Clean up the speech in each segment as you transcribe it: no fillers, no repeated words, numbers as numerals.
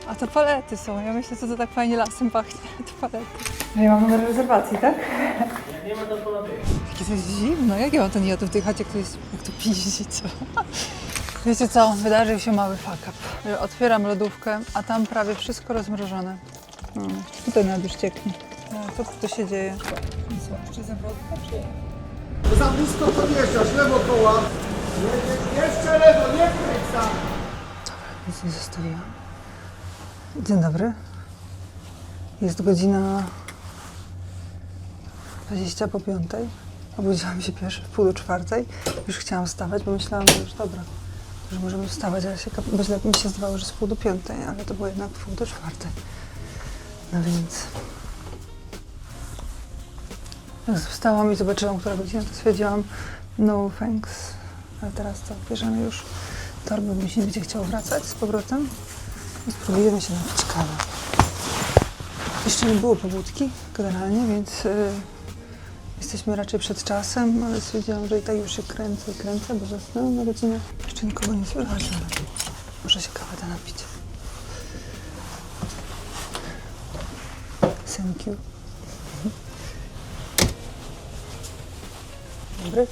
A to palety są. Ja myślę, co to tak fajnie lasem pachnie. To palety. Ja mam numer rezerwacji, tak? Nie ma to ponad. Jakie to jest zimno. Jak ja mam ten jadł w tej chacie, jak to piździ, co? Wiecie co? Wydarzył się mały fuck up. Otwieram lodówkę, a tam prawie wszystko rozmrożone. No, tutaj nawet już cieknie. No, co tu się dzieje? Co, czy zawrotka, czy... Za blisko podjeżdżasz, lewo koła. Jeszcze lewo, nie kręć sam. Nic nie zostawiłam. Dzień dobry. Jest godzina 20 po 5. Obudziłam się pierwszy w 3:30. Już chciałam wstawać, bo myślałam, że już dobra, że możemy wstawać, ale bo źle mi się zdawało, że jest 3:30, ale to było jednak 3:30. No więc... Jak wstałam i zobaczyłam, która godzina, to stwierdziłam no thanks. Ale teraz to bierzemy już torbę, bo mi się nie będzie chciało wracać z powrotem. I spróbujemy się napić kawę. Jeszcze nie było pobudki generalnie, więc jesteśmy raczej przed czasem, ale stwierdziłam, że i tak już się kręcę, bo zasnęłam na godzinę. Jeszcze nikogo nie słychać, ale może się kawę da napić. Thank you. Dobry.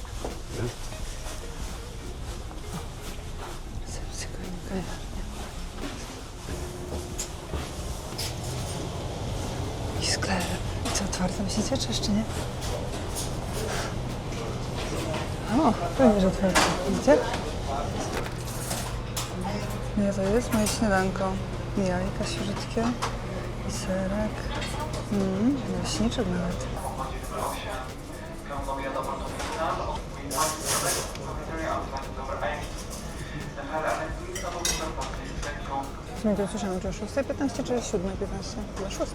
Jakiś sklep. I co, otwarte myślicie, czy jeszcze nie? O, pewnie, że otwarte. Widzicie? Nie, to jest moje śniadanko. Jajka świeżutkie i serek. Leśniczek nawet. My to słyszałem, czy o 6:15, czy o 7:15? Dla 6.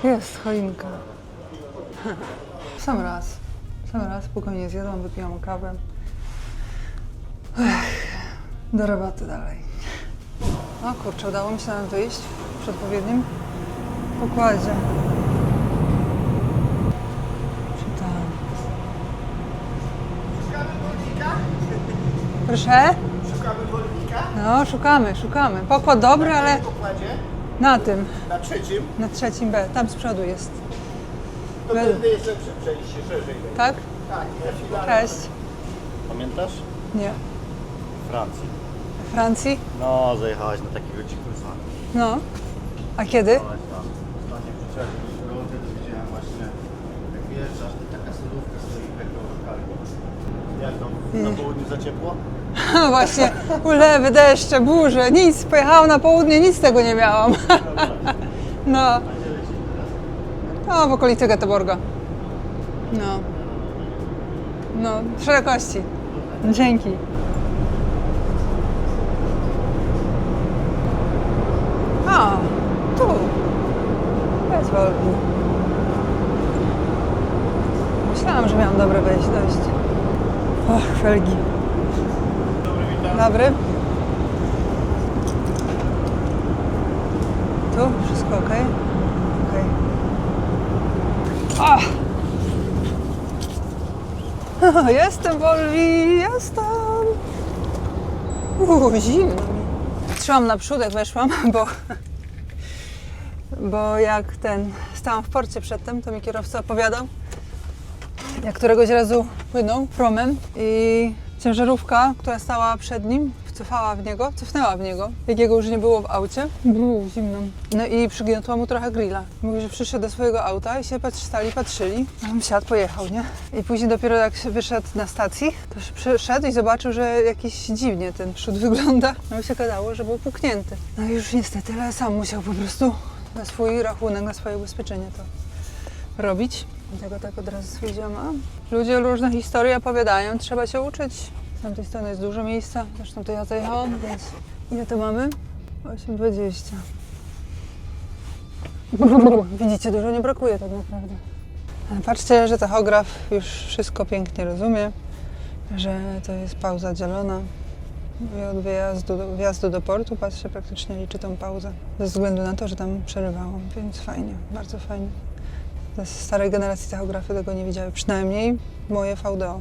Jest choinka. Sam raz, spokojnie zjadłam, wypiłam kawę. Do roboty dalej. O kurczę, udało mi się nam wyjść przy odpowiednim pokładzie. Czytam. Szukamy wolnika? Proszę? Szukamy wolnika? No, szukamy. Pokład dobry, ale Na pokładzie? na tym, Na trzecim? na 3 B, tam z przodu jest. To będę jeszcze przejście szerzej. Tak? Tak, na filarze. Cześć. Pamiętasz? Nie. Francji. Francji? No, zajechałaś na takiego dzikusa. No. A kiedy? Jechałaś tam. Ostatnio wrzuciłaś jakieś roty, to widziałem właśnie, jak wjeżdżasz, to taka solówka stoi takiego lokalnie. Jak tam na południu za ciepło? Właśnie, ulewy, deszcze, burze, nic. Pojechałam na południe, nic z tego nie miałam. No. No, w okolicy Göteborga. No. No, szerokości. Dzięki. A, tu. Jest wolny. Myślałam, że miałam dobre dojść. Och, felgi. Dobry. Tu? Wszystko ok? Okej. Okay. Jestem, Wolwi, jestem! Zimno mi. Trzymam naprzód, jak weszłam, bo jak stałam w porcie przedtem, to mi kierowca opowiadał, jak któregoś razu płynął promem i ciężarówka, która stała przed nim, cofnęła w niego, jakiego już nie było w aucie. Było zimno. No i przygniotła mu trochę grilla. Mówi, że przyszedł do swojego auta i się patrzyli. A on wsiadł, pojechał, nie? I później dopiero jak się wyszedł na stacji, to się przyszedł i zobaczył, że jakiś dziwnie ten przód wygląda. No i się gadało, że był puknięty. No i już niestety, ale sam musiał po prostu na swój rachunek, na swoje ubezpieczenie to robić. Dlatego tak od razu stwierdziłam, ludzie różne historie opowiadają, trzeba się uczyć. Z tamtej strony jest dużo miejsca, zresztą to ja zajechałam, więc ile to mamy? 8:20. Widzicie, dużo nie brakuje tak naprawdę. Patrzcie, że tachograf już wszystko pięknie rozumie, że to jest pauza dzielona. I od wjazdu do portu, patrzcie, praktycznie liczy tą pauzę. Ze względu na to, że tam przerywałam, więc fajnie, bardzo fajnie. Ze starej generacji tachografy tego nie widziały, przynajmniej moje VDO.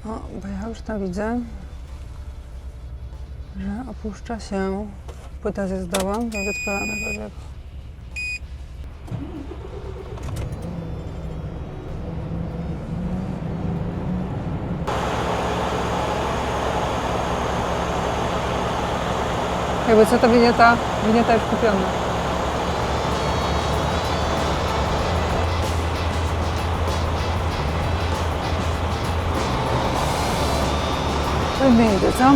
O, bo ja już tam widzę, że opuszcza się płyta zjazdowa, więc odpalamy go lewo. Jakby co to winieta już kupiona. Wyjdę, co?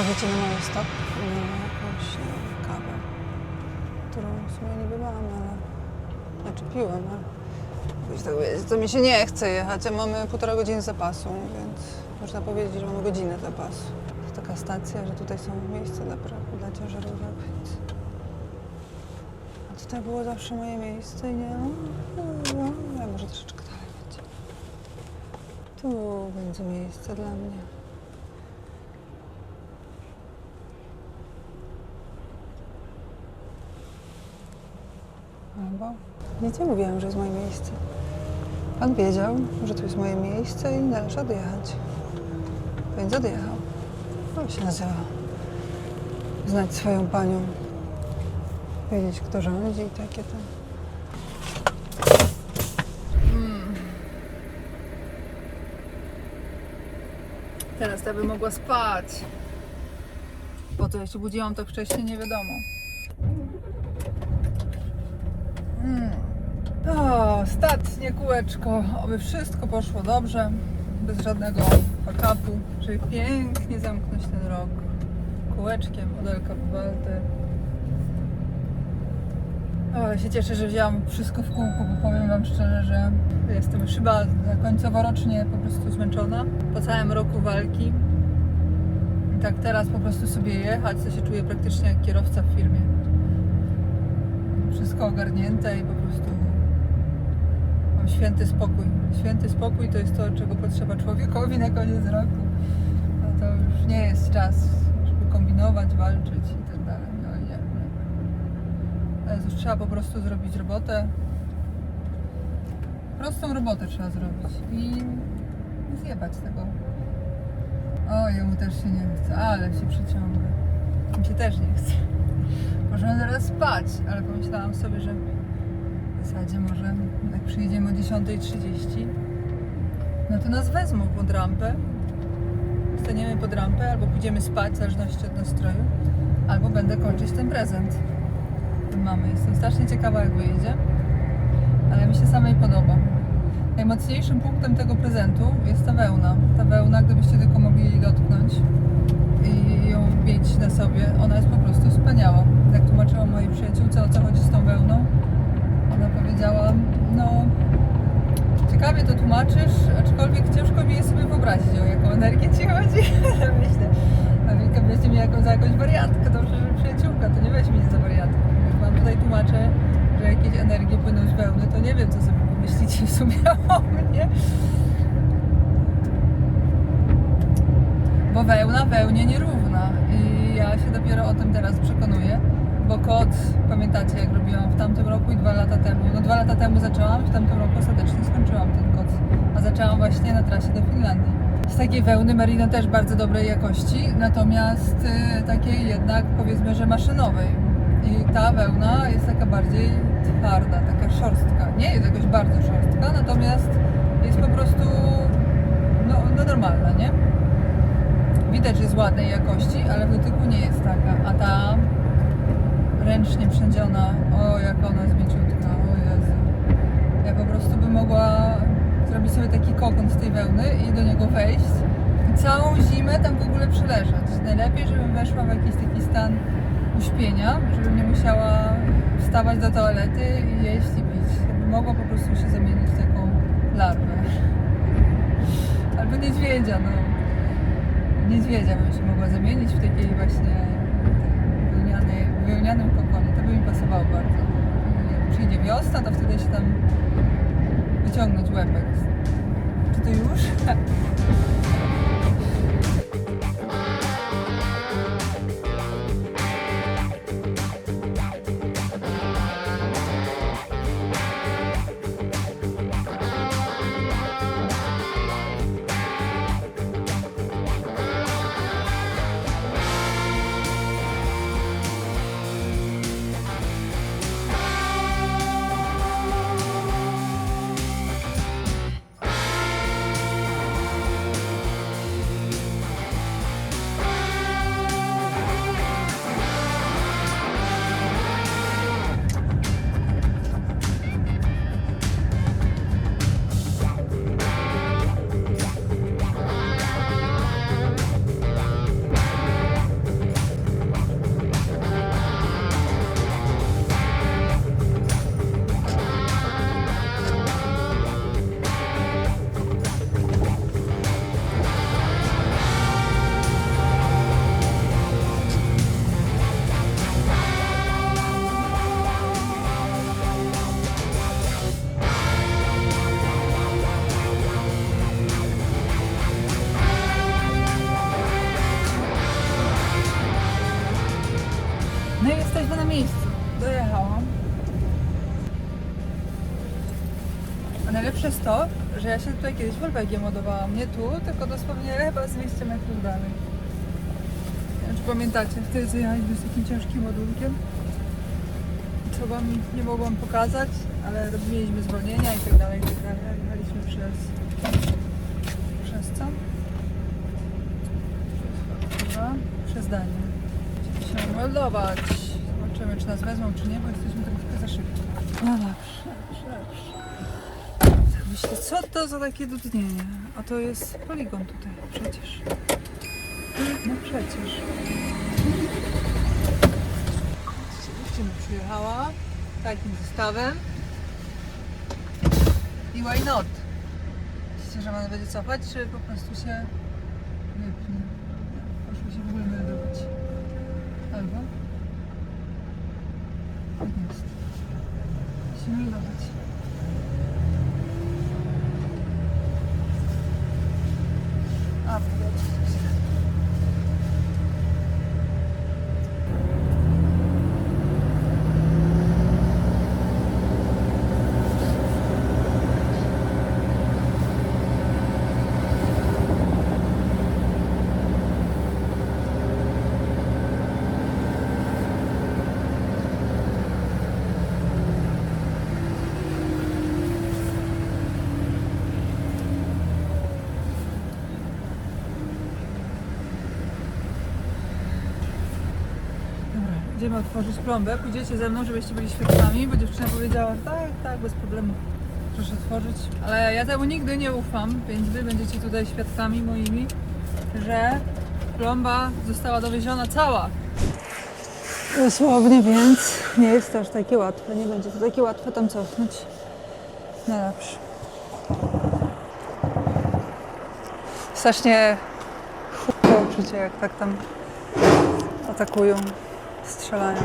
Wiecie, na mały stop na jakąś kawę, którą w sumie niby mam, ale... Znaczy piłem, ale... Jakoś tak wiecie, to mi się nie chce jechać, a mamy 1,5 godziny zapasu, więc można powiedzieć, że mamy godzinę zapasu. To taka stacja, że tutaj są miejsca dla ciężarówek, więc... A tutaj było zawsze moje miejsce i nie... Ja może troszeczkę dalej będzie. Tu będzie miejsce dla mnie. Albo nic nie mówiłam, że jest moje miejsce. Pan wiedział, że tu jest moje miejsce i należy odjechać. Więc odjechał. To się nazywa znać swoją panią. Wiedzieć, kto rządzi i takie tam. Teraz to bym mogła spać. Po co ja się budziłam tak wcześnie, nie wiadomo. O, ostatnie kółeczko. Oby wszystko poszło dobrze, bez żadnego fuck-upu, żeby pięknie zamknąć ten rok kółeczkiem od Elka po Baltę. O, ale się cieszę, że wzięłam wszystko w kółko, bo powiem wam szczerze, że jestem już chyba końcowo-rocznie po prostu zmęczona po całym roku walki. I tak teraz po prostu sobie jechać, to się czuję praktycznie jak kierowca w firmie. Wszystko ogarnięte i po prostu mam święty spokój. Święty spokój to jest to, czego potrzeba człowiekowi na koniec roku. A to już nie jest czas, żeby kombinować, walczyć i tak dalej. No nie. Ale już trzeba po prostu zrobić robotę. Prostą robotę trzeba zrobić i nie zjebać tego. O, jemu też się nie chce, ale się przyciąga. Mi się też nie chce. Możemy zaraz spać, ale pomyślałam sobie, że w zasadzie może jak przyjedziemy o 10:30, no to nas wezmą pod rampę. Staniemy pod rampę, albo pójdziemy spać, w zależności od nastroju, albo będę kończyć ten prezent mamy. Jestem strasznie ciekawa, jak wyjdzie, ale mi się samej podoba. Najmocniejszym punktem tego prezentu jest ta wełna. Ta wełna, gdybyście tylko mogli jej dotknąć i ją mieć na sobie, ona jest po prostu wspaniała. Jak tłumaczyłam mojej przyjaciółce, o co chodzi z tą wełną, ona powiedziała, no ciekawie to tłumaczysz, aczkolwiek ciężko mi je sobie wyobrazić, o jaką energię ci chodzi. Ale myślę, a Wilka weźmie mnie za jakąś wariatkę, dobrze, że przyjaciółka, to nie weźmie mnie za wariatkę. Jak wam tutaj tłumaczę, że jakieś energie płyną z wełny, to nie wiem, co sobie pomyślicie w sumie o mnie. Bo wełna wełnie nierówna i ja się dopiero o tym teraz przekonuję, bo KOT, pamiętacie jak robiłam w tamtym roku i 2 lata temu, no 2 lata temu zaczęłam i w tamtym roku ostatecznie skończyłam ten KOT, a zaczęłam właśnie na trasie do Finlandii. Z takiej wełny merino też bardzo dobrej jakości, natomiast takiej jednak powiedzmy, że maszynowej. I ta wełna jest taka bardziej twarda, taka szorstka. Nie jest jakoś bardzo szorstka, natomiast jest po prostu no normalna, nie? Widać, że jest ładnej jakości, ale w dotyku nie jest taka. A ta ręcznie przędziona, o jak ona jest mięciutka, o Jezu. Ja po prostu bym mogła zrobić sobie taki kokon z tej wełny i do niego wejść i całą zimę tam w ogóle przeleżeć. Najlepiej, żebym weszła w jakiś taki stan uśpienia, żebym nie musiała wstawać do toalety i jeść i pić. Żebym mogła po prostu się zamienić w taką larwę. Albo niedźwiedzia, no. Niedźwiedzia bym się mogła zamienić w takiej właśnie wełnianym kokonie. To by mi pasowało bardzo. Jak przyjdzie wiosna, to wtedy się tam wyciągnąć łepek. Czy to już? No i jesteśmy na miejscu. Dojechałam. A najlepsze jest to, że ja się tutaj kiedyś Wolwegiem ładowałam. Nie tu, tylko dosłownie chyba z 200 metrów dalej. Nie wiem, czy pamiętacie, wtedy zjechaliśmy z takim ciężkim ładunkiem. Co wam nie mogłam pokazać, ale mieliśmy zwolnienia i tak dalej, i tak dalej. Jechaliśmy przez co? Chyba przez Danię. Musimy meldować. Zobaczymy, czy nas wezmą, czy nie, bo jesteśmy troszkę za szybko. No dobrze. Myślę, co to za takie dudnienie? A to jest poligon tutaj, przecież. No przecież. Dziewczyna przyjechała takim zestawem. I why not? Myślicie, że ona będzie cofać, czy po prostu się wypnie? Poszło się w ogóle meldować. Albo? Tak jest. Musimy meldować. A, idziemy otworzyć plombę, pójdziecie ze mną, żebyście byli świadkami, bo dziewczyna powiedziała, tak, bez problemu, proszę otworzyć. Ale ja temu nigdy nie ufam, więc wy będziecie tutaj świadkami moimi, że plomba została dowieziona cała. Dosłownie, więc nie jest to aż takie łatwe, nie będzie to takie łatwe tam cofnąć. No dobrze. Strasznie chłopko uczucie, jak tak tam atakują. Strzelają.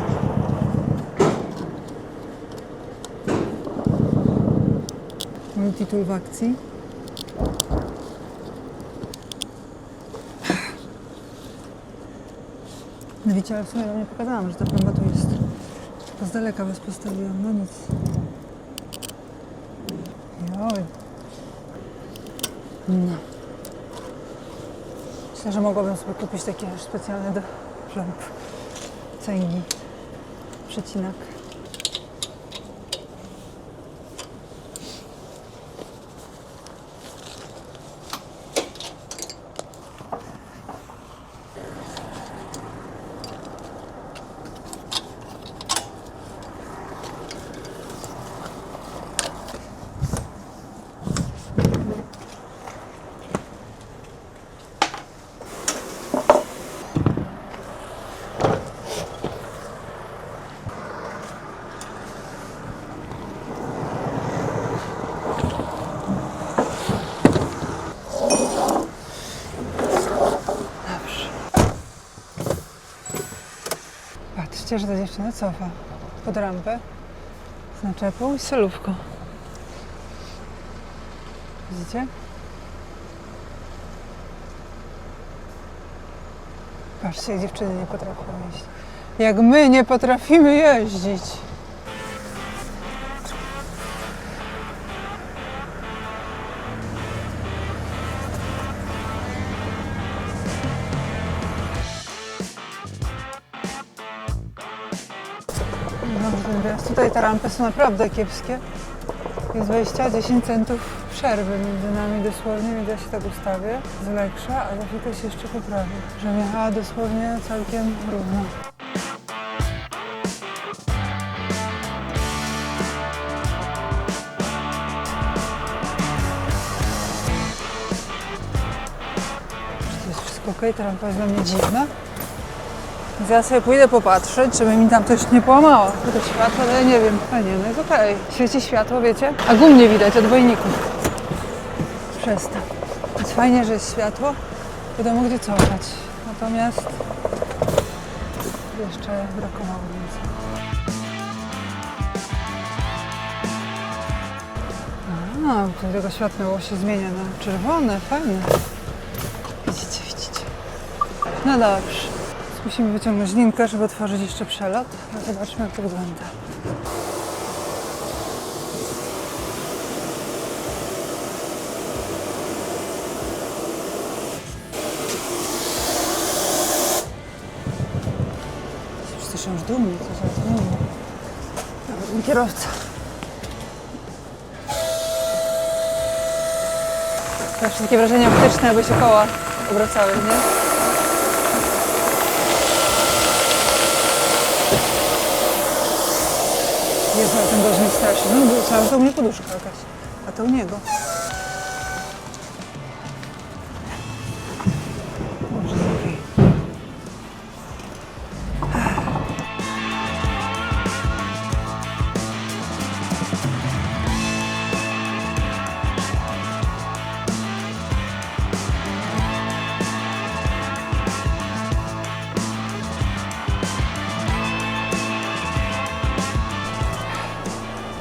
Multitool w akcji. No widzicie, ale w sumie nie pokazałam, że ta plomba tu jest. To z daleka was postawiłam, no nic. Joj. No. Myślę, że mogłabym sobie kupić takie specjalne do plomb. Cęgi. Przecinak. Patrzcie, że ta dziewczyna cofa pod rampę z naczepą i z solówką. Widzicie? Patrzcie, jak dziewczyny nie potrafią jeździć. Jak my nie potrafimy jeździć. Teraz tutaj te rampy są naprawdę kiepskie. Jest 10 centów przerwy między nami dosłownie, więc ja się tak ustawię z leksza, a za chwilkę się jeszcze poprawię, żebym jechała dosłownie całkiem równo. To jest wszystko okej, ta rampa jest dla mnie dziwna. Więc ja sobie pójdę popatrzeć, żeby mi tam coś nie połamało. To światło, to ja nie wiem. A nie, no jest okej. Świeci światło, wiecie? A gum nie widać od dwojników. Przez to. Więc fajnie, że jest światło. Wiadomo, gdzie cofać. Natomiast jeszcze brakowało więcej. A, tutaj tego światło się zmienia na czerwone. Fajne. Widzicie, widzicie. No dobrze. Musimy wyciągnąć linkę, żeby otworzyć jeszcze przelot. No zobaczmy, jak to wygląda. Wszyscy są już dumni, co za dumni. Nawet mój kierowca. Zawsze takie wrażenie optyczne, jakby się koła obracały, nie? Jezu, ale ten gość mnie straszy. No, myślałam, że to u mnie poduszka jakaś, a to u niego. Może lepiej.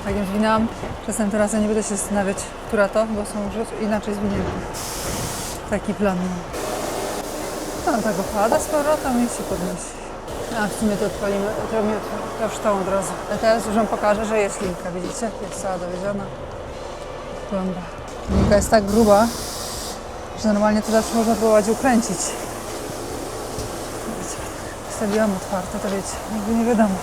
Tak więc zwinęłam. Czasem teraz ja nie będę się zastanawiać, która to, bo są już inaczej zwinięte. Taki plan mam. No tak opada z powrotem i się podnosi. A w sumie to odpalimy, to już tą od razu. A teraz już wam pokażę, że jest linka, widzicie? Jest cała dowiedziona. Plomba. Linka jest tak gruba, że normalnie to zawsze można próbować ukręcić. Wstawiłam otwarte, to wiecie, nigdy nie wiadomo.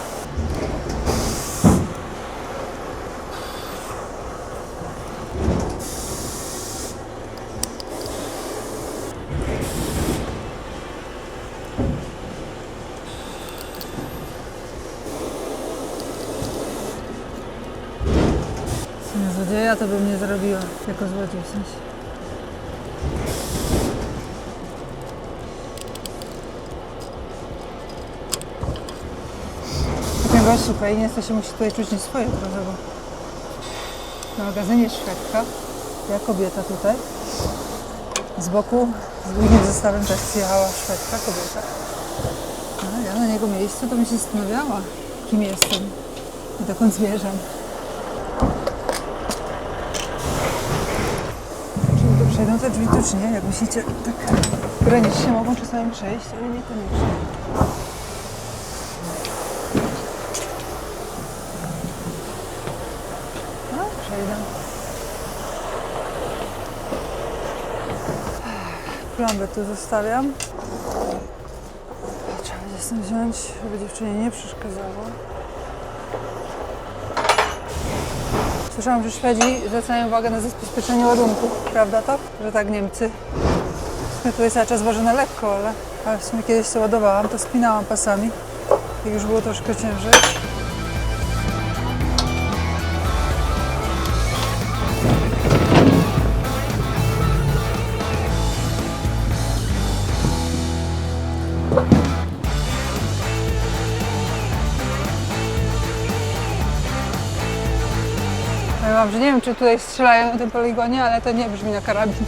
Złodzieja to bym nie zrobiła, jako złodziej w sensie. Ten gość, słuchaj, nie się musi tutaj czuć nie swoje trochę, bo na magazynie jest Szwedka, ja kobieta tutaj. Z boku, z drugim zestawem też przyjechała Szwedka, kobieta. A ja na jego miejscu to bym się zastanawiała, kim jestem i dokąd zmierzam. Przejdą te drzwi tu czy nie? Jak myślicie, tak granicznie mogą czasami przejść, ale niekoniecznie. plombę tu zostawiam. Trzeba będzie stąd wziąć, żeby dziewczynie nie przeszkadzało. Słyszałam, że Szwedzi zwracają uwagę na zabezpieczenie ładunku, prawda to? Że tak Niemcy. Ja tutaj cały czas wożę na lekko, ale w sumie kiedyś to ładowałam, to spinałam pasami. Jak już było troszkę ciężej. Ja mam, że nie wiem, czy tutaj strzelają na tym poligonie, ale to nie brzmi na karabin.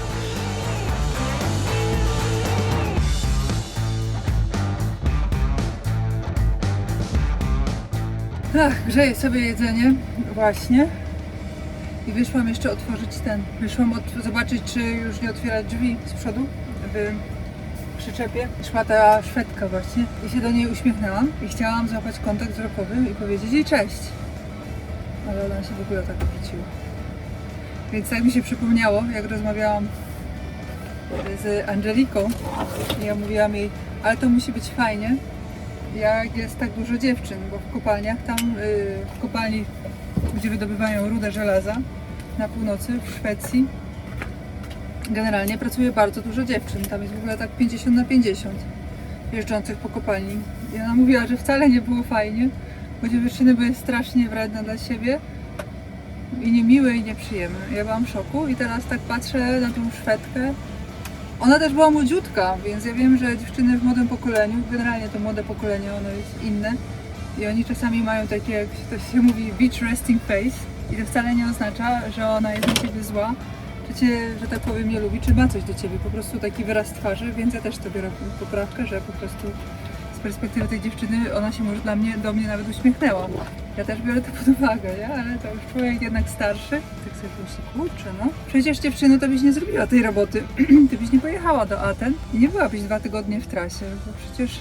Ach, grzeję sobie jedzenie, właśnie. I wyszłam jeszcze otworzyć ten. Wyszłam zobaczyć, czy już nie otwierać drzwi z przodu w przyczepie. Szła ta Szwedka właśnie i się do niej uśmiechnęłam i chciałam złapać kontakt wzrokowy i powiedzieć jej cześć. Ale ona się w ogóle tak odwróciła. Więc tak mi się przypomniało, jak rozmawiałam z Angeliką i ja mówiłam jej, ale to musi być fajnie, jak jest tak dużo dziewczyn, bo w kopalniach tam, w kopalni, gdzie wydobywają rudę żelaza na północy, w Szwecji, generalnie pracuje bardzo dużo dziewczyn. Tam jest w ogóle tak 50/50 jeżdżących po kopalni. I ona mówiła, że wcale nie było fajnie, bo dziewczyny były strasznie wredne dla siebie i niemiłe i nieprzyjemne. Ja byłam w szoku i teraz tak patrzę na tą Szwedkę. Ona też była młodziutka, więc ja wiem, że dziewczyny w młodym pokoleniu, generalnie to młode pokolenie, ono jest inne i oni czasami mają takie, jak to się mówi, beach resting face i to wcale nie oznacza, że ona jest na ciebie zła, czy cię, że tak powiem, nie lubi, czy ma coś do ciebie, po prostu taki wyraz twarzy, więc ja też to biorę poprawkę, że po prostu z perspektywy tej dziewczyny ona się może do mnie nawet uśmiechnęła. Ja też biorę to pod uwagę, nie? Ale to już człowiek jednak starszy. Tak sobie myślę, kurczę, no. Przecież dziewczyny to byś nie zrobiła tej roboty. Ty byś nie pojechała do Aten i nie byłabyś 2 tygodnie w trasie, bo przecież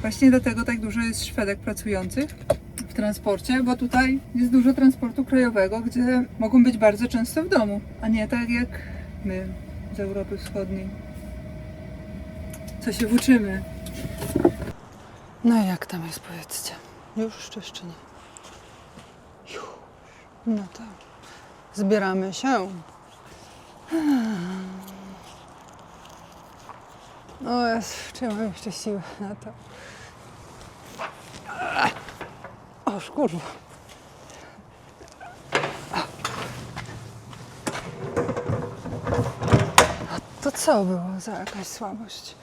właśnie dlatego tak dużo jest Szwedek pracujących w transporcie, bo tutaj jest dużo transportu krajowego, gdzie mogą być bardzo często w domu, a nie tak jak my z Europy Wschodniej. Co się włóczymy. No i jak tam jest, powiedzcie? Już czy jeszcze nie? Już. No to zbieramy się. No jest, czy mam jeszcze siłę na to? O, kurwa. A to co było za jakaś słabość?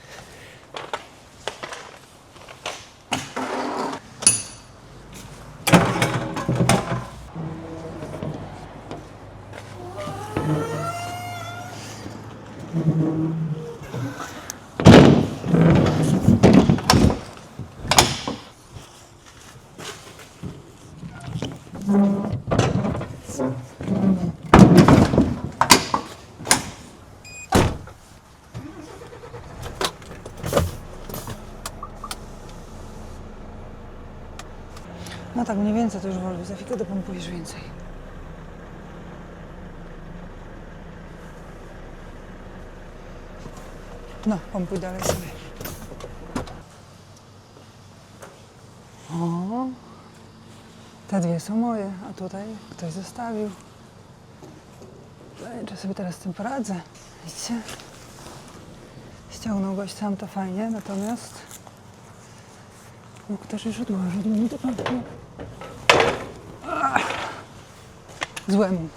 No tak, mniej więcej to już wolno. Za chwilę dopompujesz więcej. No, pompuj dalej sobie. O, te 2 są moje, a tutaj ktoś zostawił. Czy sobie teraz z tym poradzę? Widzicie? Ściągnął gość sam, to fajnie, natomiast mógł też już odłożyć mi to pompuj. Złemu.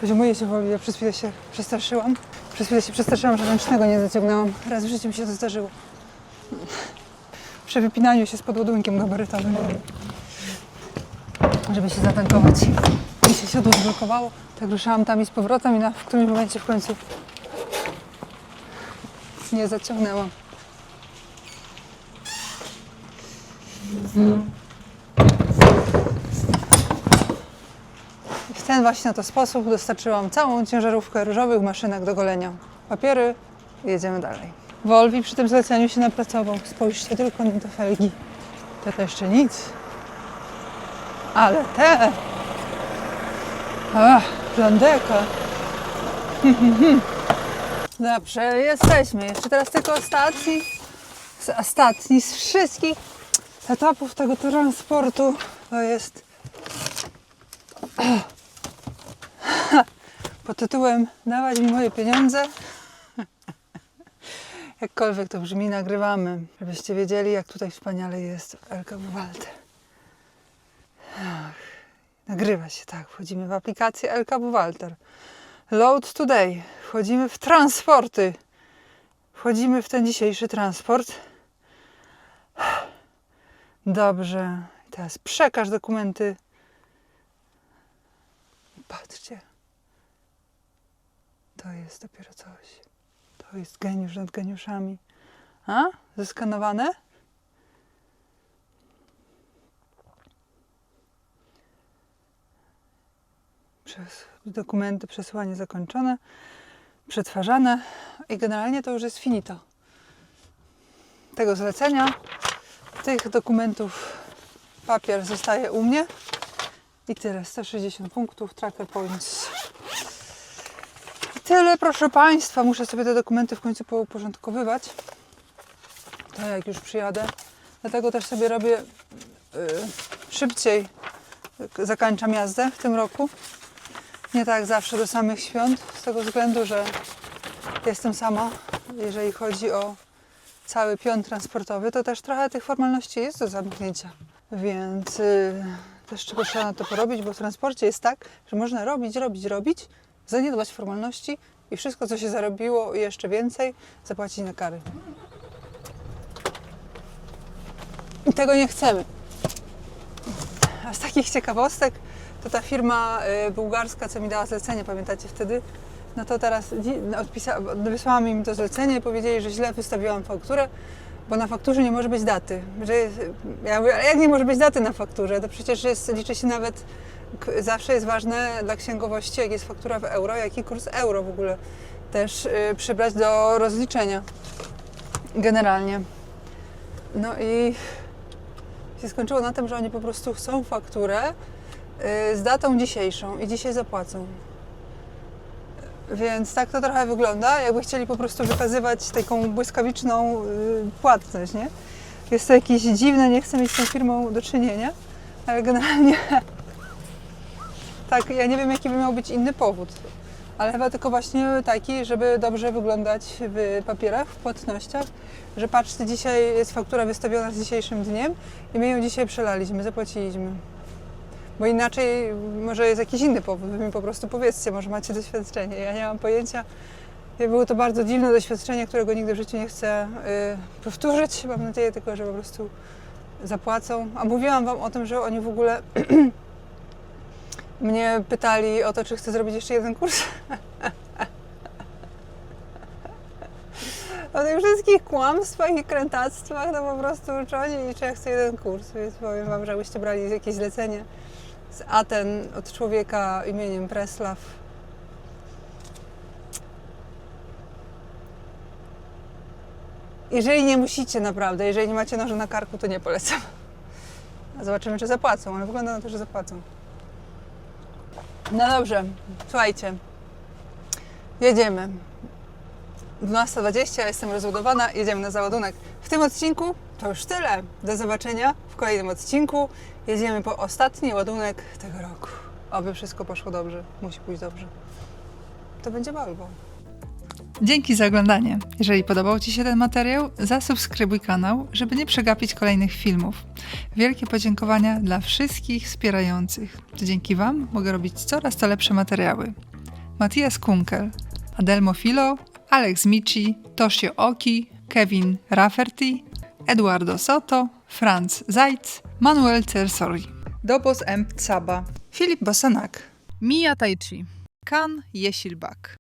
Poziomuję się woli, ja przez chwilę się przestraszyłam. Przez chwilę się przestraszyłam, że ręcznego nie zaciągnęłam. Raz w życiu mi się to zdarzyło. Przy wypinaniu się z podładunkiem gabarytowym. Żeby się zatankować. Mi się siodło zblokowało. Tak ruszałam tam i z powrotem i w którymś momencie w końcu nie zaciągnęłam. W ten właśnie oto sposób dostarczyłam całą ciężarówkę różowych maszynek do golenia. Papiery i jedziemy dalej. Volvi przy tym zleceniu się napracował. Spójrzcie tylko na te felgi. To jeszcze nic. Ale te... Ach, Landeka. Dobrze, jesteśmy. Jeszcze teraz tylko ostatni z wszystkich etapów tego transportu. To jest pod tytułem Dawać mi moje pieniądze. Jakkolwiek to brzmi, nagrywamy, żebyście wiedzieli, jak tutaj wspaniale jest w LKW Walter. Nagrywa się, tak. Wchodzimy w aplikację LKW Walter. Load today. Wchodzimy w transporty. Wchodzimy w ten dzisiejszy transport. Dobrze. I teraz przekaż dokumenty. Patrzcie. To jest dopiero coś. To jest geniusz nad geniuszami. A? Zeskanowane? Dokumenty, przesyłanie zakończone, przetwarzane i generalnie to już jest finito. Tego zlecenia, tych dokumentów papier zostaje u mnie i tyle, 160 punktów, tracker points. I tyle, proszę Państwa, muszę sobie te dokumenty w końcu pouporządkowywać, to jak już przyjadę, dlatego też sobie robię szybciej, zakończam jazdę w tym roku. Nie tak zawsze do samych świąt, z tego względu, że jestem sama, jeżeli chodzi o cały pion transportowy, to też trochę tych formalności jest do zamknięcia. Więc też trzeba na to porobić, bo w transporcie jest tak, że można robić, zaniedbać formalności i wszystko, co się zarobiło i jeszcze więcej, zapłacić na kary. I tego nie chcemy. A z takich ciekawostek, to ta firma bułgarska, co mi dała zlecenie, pamiętacie wtedy? No to teraz wysłałam im to zlecenie i powiedzieli, że źle wystawiłam fakturę, bo na fakturze nie może być daty. Ja mówię, ale jak nie może być daty na fakturze? To przecież liczy się nawet, zawsze jest ważne dla księgowości, jak jest faktura w euro, jaki kurs euro w ogóle też przybrać do rozliczenia generalnie. No i się skończyło na tym, że oni po prostu chcą fakturę z datą dzisiejszą i dzisiaj zapłacą. Więc tak to trochę wygląda, jakby chcieli po prostu wykazywać taką błyskawiczną płatność, nie? Jest to jakieś dziwne, nie chcę mieć z tą firmą do czynienia, ale generalnie tak, ja nie wiem, jaki by miał być inny powód, ale chyba tylko właśnie taki, żeby dobrze wyglądać w papierach, w płatnościach, że patrzcie, dzisiaj jest faktura wystawiona z dzisiejszym dniem i my ją dzisiaj przelaliśmy, zapłaciliśmy. Bo inaczej może jest jakiś inny powód, wy mi po prostu powiedzcie, może macie doświadczenie. Ja nie mam pojęcia. Było to bardzo dziwne doświadczenie, którego nigdy w życiu nie chcę powtórzyć. Mam nadzieję tylko, że po prostu zapłacą. A mówiłam Wam o tym, że oni w ogóle mnie pytali o to, czy chcę zrobić jeszcze jeden kurs. O tych wszystkich kłamstwach i krętactwach, to po prostu czy oni, czy ja chcę jeden kurs. Więc powiem Wam, że jakbyście brali jakieś zlecenie z Aten od człowieka imieniem Preslav. Jeżeli nie musicie naprawdę, jeżeli nie macie noża na karku, to nie polecam. A zobaczymy, czy zapłacą, ale wygląda na to, że zapłacą. No dobrze, słuchajcie. Jedziemy. 12:20, jestem rozładowana, jedziemy na załadunek. W tym odcinku to już tyle. Do zobaczenia w kolejnym odcinku. Jedziemy po ostatni ładunek tego roku. Oby wszystko poszło dobrze. Musi pójść dobrze. To będzie Volvo. Dzięki za oglądanie. Jeżeli podobał Ci się ten materiał, zasubskrybuj kanał, żeby nie przegapić kolejnych filmów. Wielkie podziękowania dla wszystkich wspierających. To dzięki Wam mogę robić coraz to lepsze materiały. Matthias Kunkel, Adelmo Filo, Alex Mici, Toshio Oki, Kevin Rafferty, Eduardo Soto, Franz Zajc, Manuel Cersori, Dobos M. Tsaba, Filip Bosanak, Mija Tajci. Kan Jesilbak.